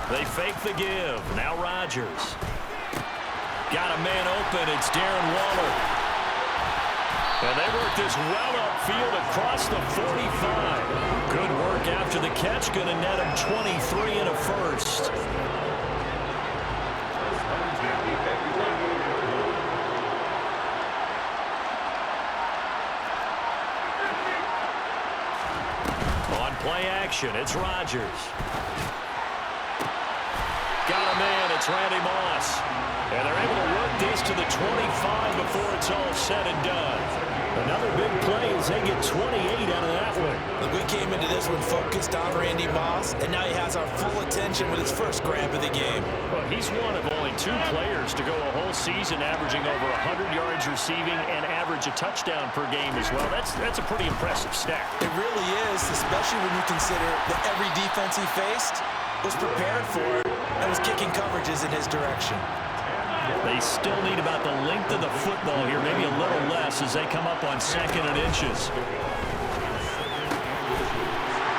They fake the give. Now Rodgers. Got a man open. It's Darren Waller. And they work this well upfield across the 45. Good work after the catch. Going to net him 23 and a first. On play action, it's Rodgers. Got a man. It's Randy Moss. And they're able to work this to the 25 before it's all said and done. Another big play as they get 28 out of that one. Look, we came into this one focused on Randy Moss, and now he has our full attention with his first grab of the game. Well, he's one of only 2 players to go a whole season averaging over 100 yards receiving and average a touchdown per game as well. That's a pretty impressive stat. It really is, especially when you consider that every defense he faced was prepared for it and was kicking coverages in his direction. They still need about the length of the football here, maybe a little less as they come up on 2nd and inches.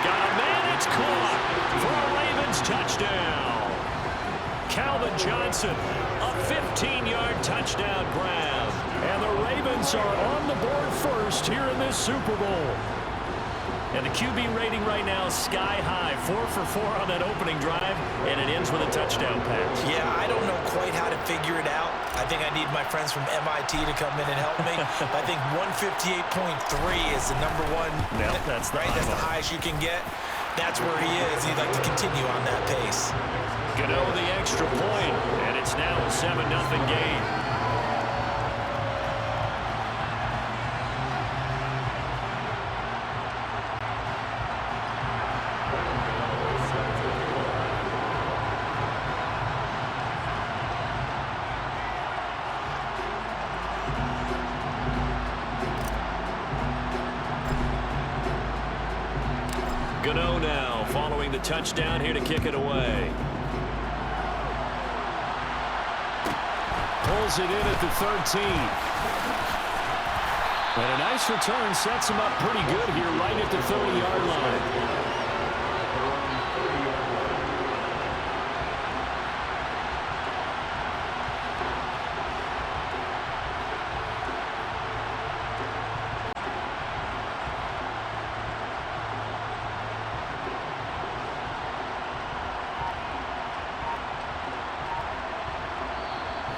Got a man, it's caught for a Ravens touchdown. Calvin Johnson, a 15-yard touchdown grab. And the Ravens are on the board first here in this Super Bowl. And the QB rating right now is sky high. 4 for 4 on that opening drive, and it ends with a touchdown pass. Yeah, I don't know quite how to figure it out. I think I need my friends from MIT to come in and help me. I think 158.3 is the number one. No, that's right. That's the highest you can get. That's where he is. He'd like to continue on that pace. Gano the extra point, and it's now a 7-0 game. Gano now following the touchdown here to kick it away. Pulls it in at the 13. And a nice return sets him up pretty good here right at the 30-yard line.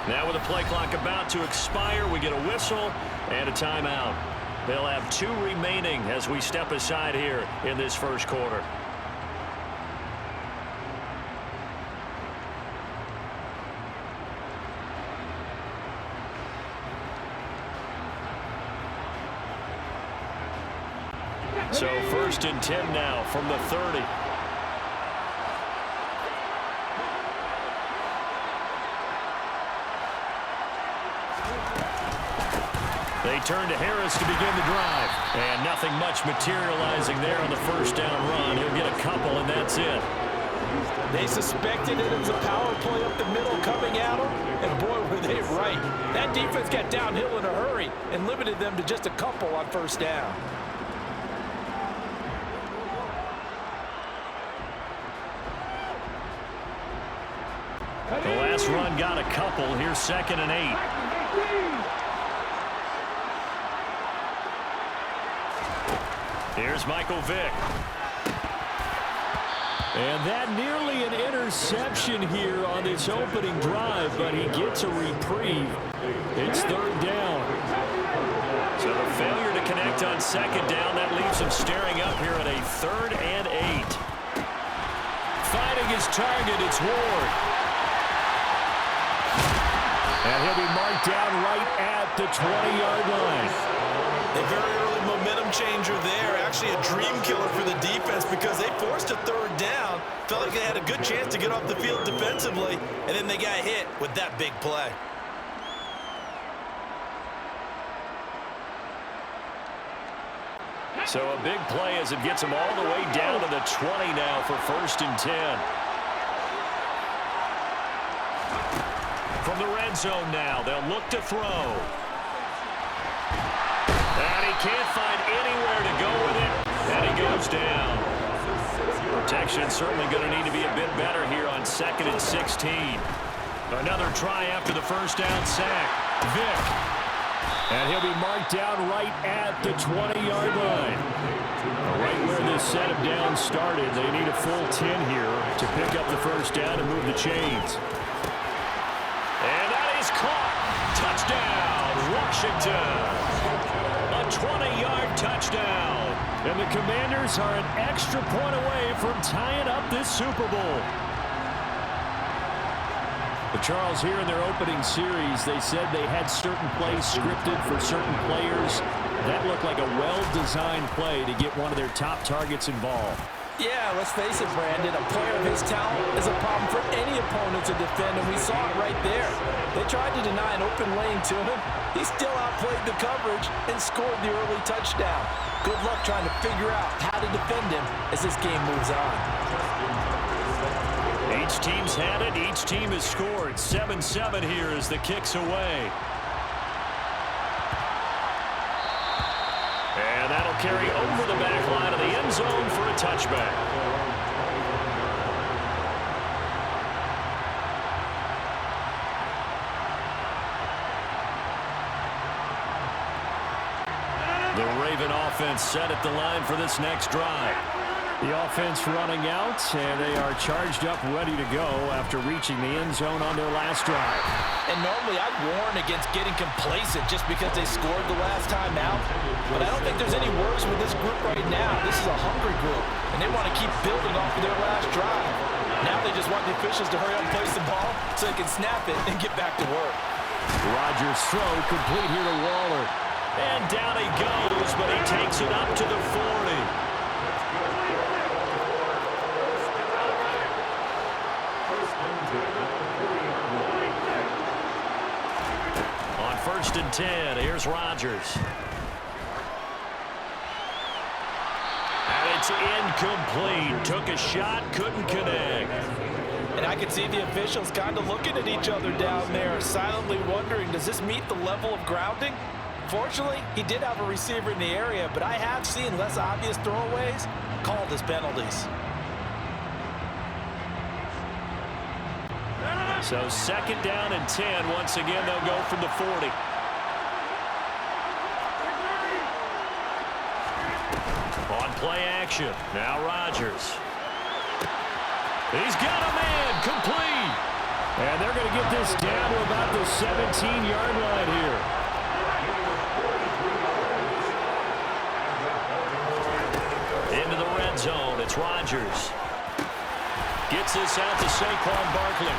Now with the play clock about to expire, we get a whistle and a timeout. They'll have 2 remaining as we step aside here in this first quarter. So 1st and 10 now from the 30. They turn to Harris to begin the drive. And nothing much materializing there on the first down run. He'll get a couple, and that's it. They suspected it was a power play up the middle coming at them, and boy, were they right. That defense got downhill in a hurry and limited them to just a couple on first down. The last run got a couple. Here's 2nd and 8. Here's Michael Vick. And that nearly an interception here on this opening drive, but he gets a reprieve. It's 3rd down. So the failure to connect on 2nd down, that leaves him staring up here at a 3rd and 8. Finding his target, it's Ward. And he'll be marked down right at the 20-yard line. A very early momentum changer there. Actually a dream killer for the defense because they forced a 3rd down. Felt like they had a good chance to get off the field defensively, and then they got hit with that big play. So a big play as it gets them all the way down to the 20 now for 1st and 10. From the red zone now, they'll look to throw. And he can't find anywhere to go with it, and he goes down. Protection certainly going to need to be a bit better here on 2nd and 16. Another try after the first down sack. Vick. And he'll be marked down right at the 20-yard line. Right where this set of downs started, they need a full 10 here to pick up the first down and move the chains. And that is caught. Touchdown, Washington. A 20-yard touchdown. And the Commanders are an extra point away from tying up this Super Bowl. But Charles, here in their opening series, they said they had certain plays scripted for certain players. That looked like a well-designed play to get one of their top targets involved. Yeah, let's face it, Brandon. A player of his talent is a problem for any opponent to defend, and we saw it right there. They tried to deny an open lane to him. He still outplayed the coverage and scored the early touchdown. Good luck trying to figure out how to defend him as this game moves on. Each team's had it. Each team has scored. 7-7 here as the kick's away. And that'll carry over the back line of the end zone for a touchback. The Raven offense set at the line for this next drive. The offense running out, and they are charged up, ready to go after reaching the end zone on their last drive. And normally I'd warn against getting complacent just because they scored the last time out. But I don't think there's any worries with this group right now. This is a hungry group, and they want to keep building off of their last drive. Now they just want the officials to hurry up and place the ball so they can snap it and get back to work. Rodgers' throw complete here to Waller. And down he goes, but he takes it up to the 40. On 1st and 10, here's Rodgers. And it's incomplete. Took a shot, couldn't connect. And I can see the officials kind of looking at each other down there, silently wondering, does this meet the level of grounding? Fortunately, he did have a receiver in the area, but I have seen less obvious throwaways called as penalties. So 2nd down and 10. Once again, they'll go from the 40. On play action. Now Rodgers. He's got a man. Complete. And they're going to get this down to about the 17-yard line here. Into the red zone. It's Rodgers. Gets this out to Saquon Barkley.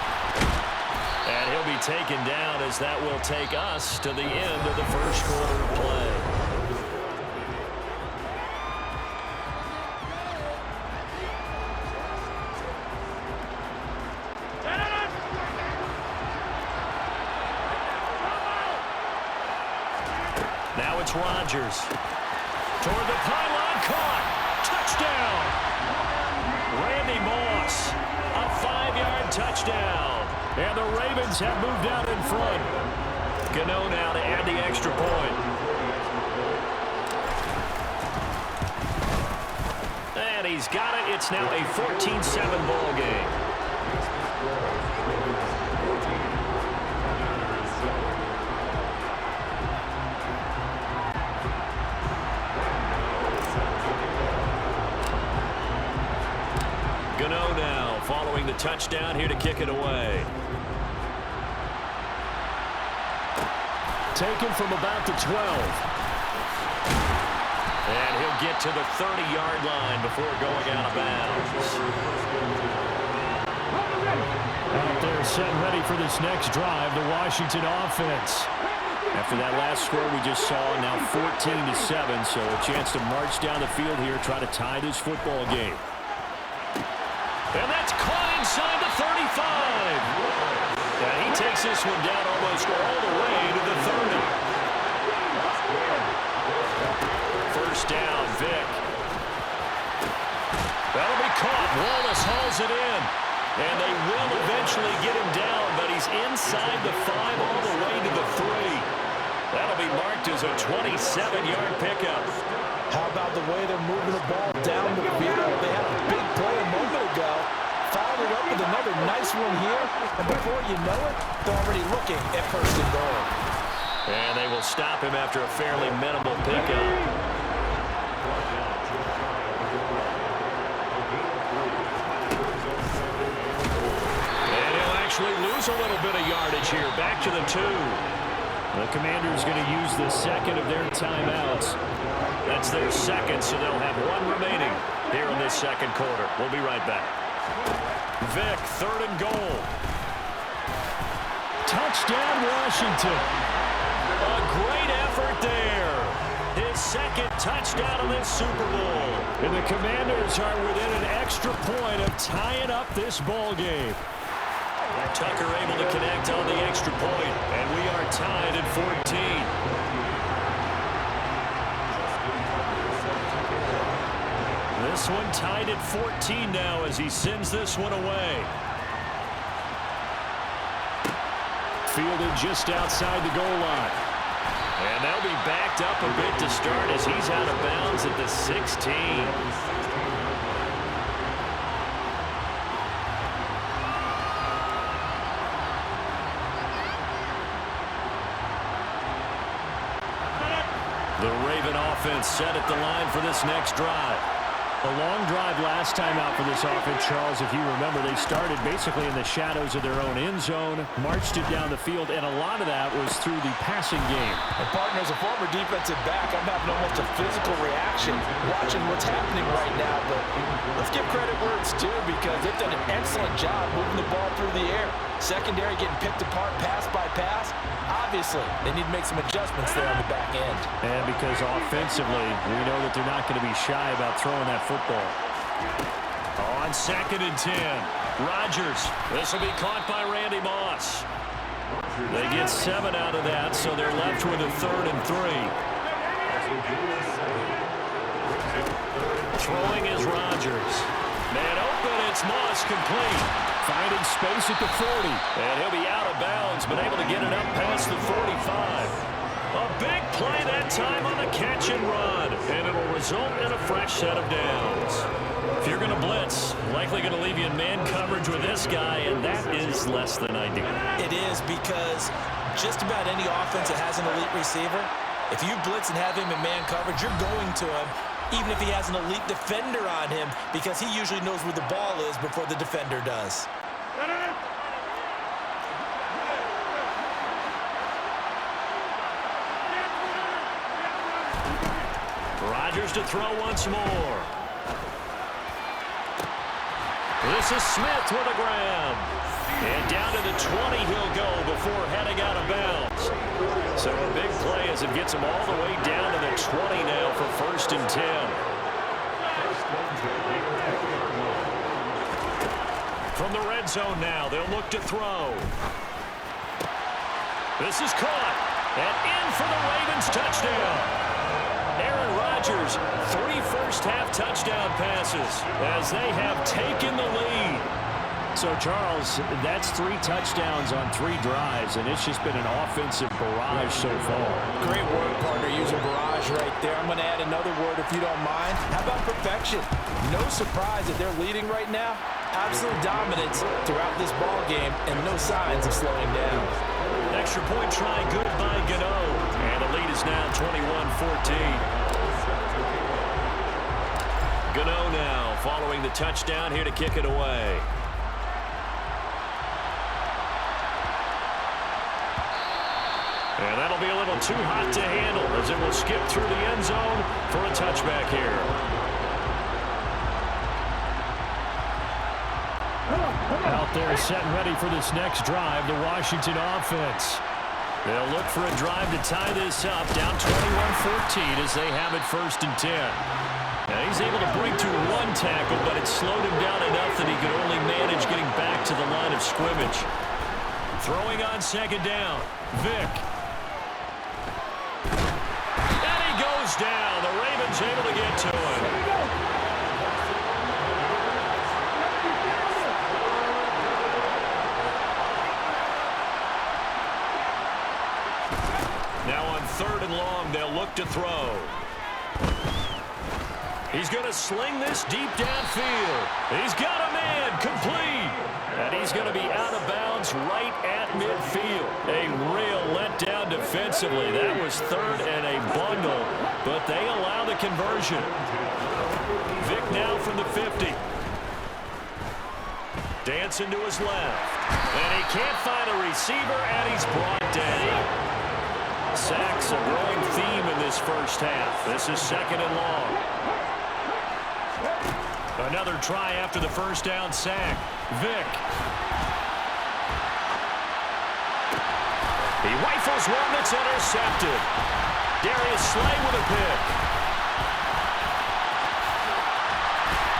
And he'll be taken down as that will take us to the end of the first quarter of play. Now it's Rodgers. Toward the pylon, caught. Touchdown. Randy Moss. A 5-yard touchdown. And the Ravens have moved out in front. Gano now to add the extra point. And he's got it. It's now a 14-7 ball game. Gano now following the touchdown here to kick it away. Taken from about the 12. And he'll get to the 30-yard line before going out of bounds. Out there set ready for this next drive, the Washington offense. After that last score we just saw, now 14-7, so a chance to march down the field here, try to tie this football game. And that's caught inside the 35. And he takes this one down almost all the way to the 30. First down, Vick. That'll be caught. Wallace hauls it in. And they will eventually get him down, but he's inside the 5 all the way to the 3. That'll be marked as a 27-yard pickup. How about the way they're moving the ball down the field? They had a big play a moment ago. Followed up with another nice one here. And before you know it, they're already looking at first and goal. And they will stop him after a fairly minimal pickup. Actually lose a little bit of yardage here. Back to the 2. The Commanders going to use the second of their timeouts. That's their second, so they'll have one remaining here in this second quarter. We'll be right back. Vick, 3rd and goal. Touchdown, Washington. A great effort there. His second touchdown of this Super Bowl. And the Commanders are within an extra point of tying up this ball game. Tucker able to connect on the extra point, and we are tied at 14. This one tied at 14 now as he sends this one away. Fielded just outside the goal line. And they'll be backed up a bit to start as he's out of bounds at the 16. The Raven offense set at the line for this next drive. A long drive last time out for this offense, Charles. If you remember, they started basically in the shadows of their own end zone, marched it down the field, and a lot of that was through the passing game. And partner, as a former defensive back, I'm having almost a physical reaction watching what's happening right now. But let's give credit where it's due because they've done an excellent job moving the ball through the air. Secondary getting picked apart pass by pass. Obviously, they need to make some adjustments there on the back end. And because offensively, we know that they're not going to be shy about throwing that football. On 2nd and 10, Rodgers. This will be caught by Randy Moss. They get 7 out of that, so they're left with a 3rd and 3. Throwing is Rodgers. Man open, it's Moss complete. Finding space at the 40. And he'll be out of bounds, but able to get it up past the 45. A big play that time on the catch and run. And it will result in a fresh set of downs. If you're going to blitz, likely going to leave you in man coverage with this guy, and that is less than ideal. It is because just about any offense that has an elite receiver, if you blitz and have him in man coverage, you're going to him, even if he has an elite defender on him, because he usually knows where the ball is before the defender does. Rodgers to throw once more. This is Smith with a grab. And down to the 20 he'll go before heading out of bounds. So a big play as it gets him all the way down to the 20 now for 1st and 10. From the red zone now, they'll look to throw. This is caught. And in for the Ravens touchdown. Aaron Rodgers, 3 first-half touchdown passes as they have taken the lead. So, Charles, that's 3 touchdowns on 3 drives, and it's just been an offensive barrage so far. Great work, partner, using barrage right there. I'm going to add another word if you don't mind. How about perfection? No surprise that they're leading right now. Absolute dominance throughout this ball game and no signs of slowing down. Extra point try good by Gano. And the lead is now 21-14. Gano now following the touchdown here to kick it away. And that'll be a little too hot to handle as it will skip through the end zone for a touchback here. Out there set and ready for this next drive, the Washington offense. They'll look for a drive to tie this up, down 21-14 as they have it 1st and 10. Now he's able to break through 1 tackle, but it slowed him down enough that he could only manage getting back to the line of scrimmage. Throwing on 2nd down, Vick. And he goes down. The Ravens able to get to him. back to throw. He's going to sling this deep downfield. He's got a man complete. And he's going to be out of bounds right at midfield. A real letdown defensively. That was third and a bundle, but they allow the conversion. Vick now from the 50. Dancing to his left. And he can't find a receiver, and he's brought down. Sacks a growing theme in this first half. This is second and long. Another try after the first down sack. Vick. He rifles one that's intercepted. Darius Slay with a pick.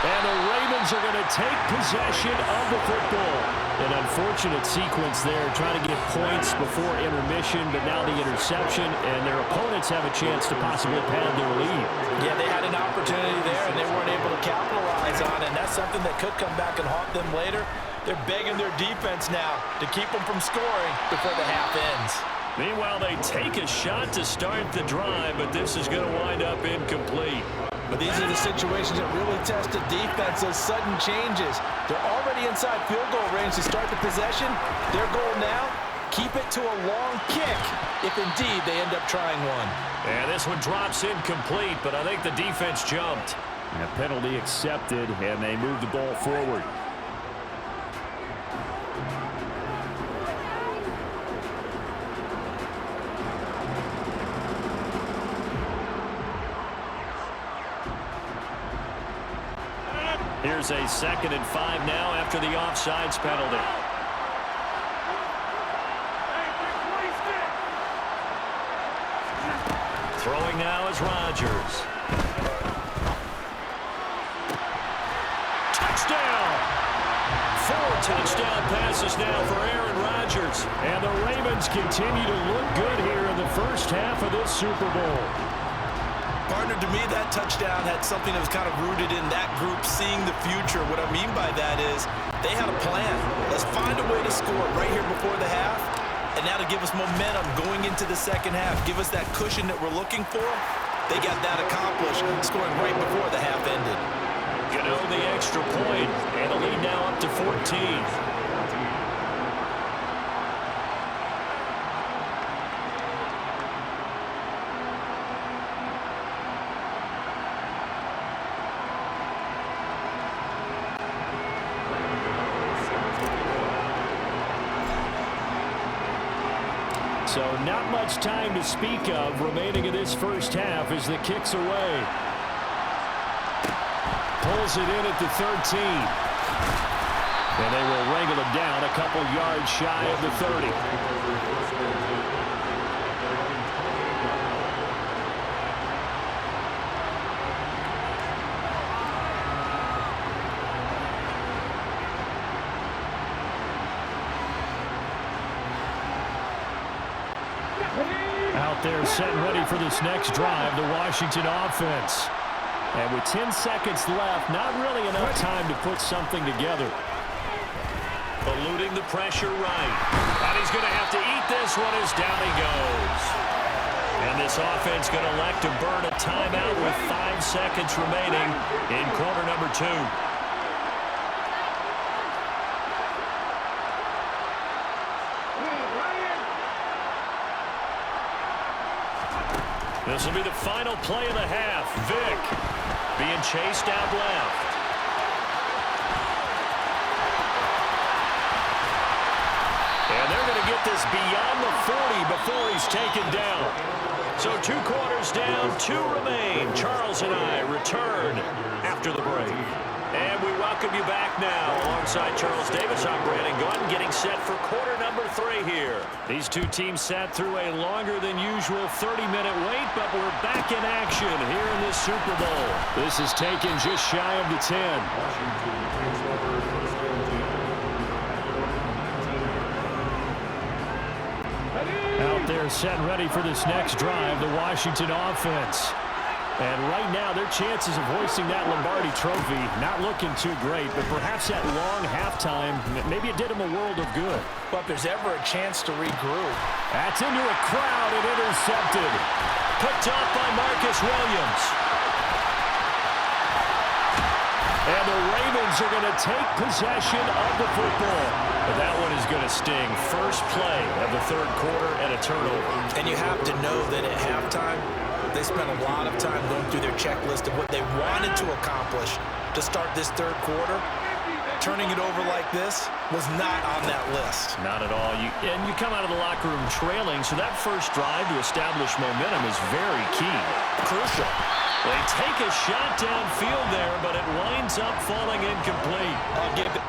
And the Ravens are going to take possession of the football. An unfortunate sequence there, trying to get points before intermission, but now the interception, and their opponents have a chance to possibly pad their lead. Yeah, they had an opportunity there, and they weren't able to capitalize on it, and that's something that could come back and haunt them later. They're begging their defense now to keep them from scoring before the half ends. Meanwhile, they take a shot to start the drive, but this is going to wind up incomplete. But these are the situations that really test a defense, those sudden changes. They're already inside field goal range to start the possession. Their goal now, keep it to a long kick, if indeed they end up trying one. And this one drops incomplete, but I think the defense jumped. And a penalty accepted, and they move the ball forward. Here's a 2nd and 5 now after the offsides penalty. Throwing now is Rodgers. Touchdown! 4 touchdown passes now for Aaron Rodgers. And the Ravens continue to look good here in the first half of this Super Bowl. Partner, to me, that touchdown had something that was kind of rooted in that group seeing the future. What I mean by that is they had a plan. Let's find a way to score right here before the half, and now to give us momentum going into the second half, give us that cushion that we're looking for. They got that accomplished, scoring right before the half ended. Gano the extra point, and the lead now up to 14. So not much time to speak of remaining in this first half as the kick's away. Pulls it in at the 13. And they will wrangle him down a couple yards shy of the 30. Out there set and ready for this next drive, the Washington offense. And with 10 seconds left, not really enough time to put something together. Eluding the pressure right. And he's going to have to eat this one as down he goes. And this offense going to elect to burn a timeout with 5 seconds remaining in quarter number 2. This will be the final play of the half. Vick being chased out left. And they're going to get this beyond the 40 before he's taken down. So 2 quarters down, 2 remain. Charles and I return after the break. And we welcome you back now. Alongside Charles Davis, I'm Brandon Gordon, getting set for quarter number 3 here. These 2 teams sat through a longer than usual 30-minute wait, but we're back in action here in this Super Bowl. This is taken just shy of the 10. Out there set and ready for this next drive, the Washington offense. And right now, their chances of hoisting that Lombardi trophy not looking too great, but perhaps that long halftime, maybe it did them a world of good. But if there's ever a chance to regroup. That's into a crowd and intercepted. Picked off by Marcus Williams. And the Ravens are going to take possession of the football. But that one is going to sting. First play of the third quarter and a turnover. And you have to know that at halftime, they spent a lot of time going through their checklist of what they wanted to accomplish to start this third quarter. Turning it over like this was not on that list. Not at all. And you come out of the locker room trailing, so that first drive to establish momentum is very key. Crucial. They take a shot downfield there, but it winds up falling incomplete. I'll give it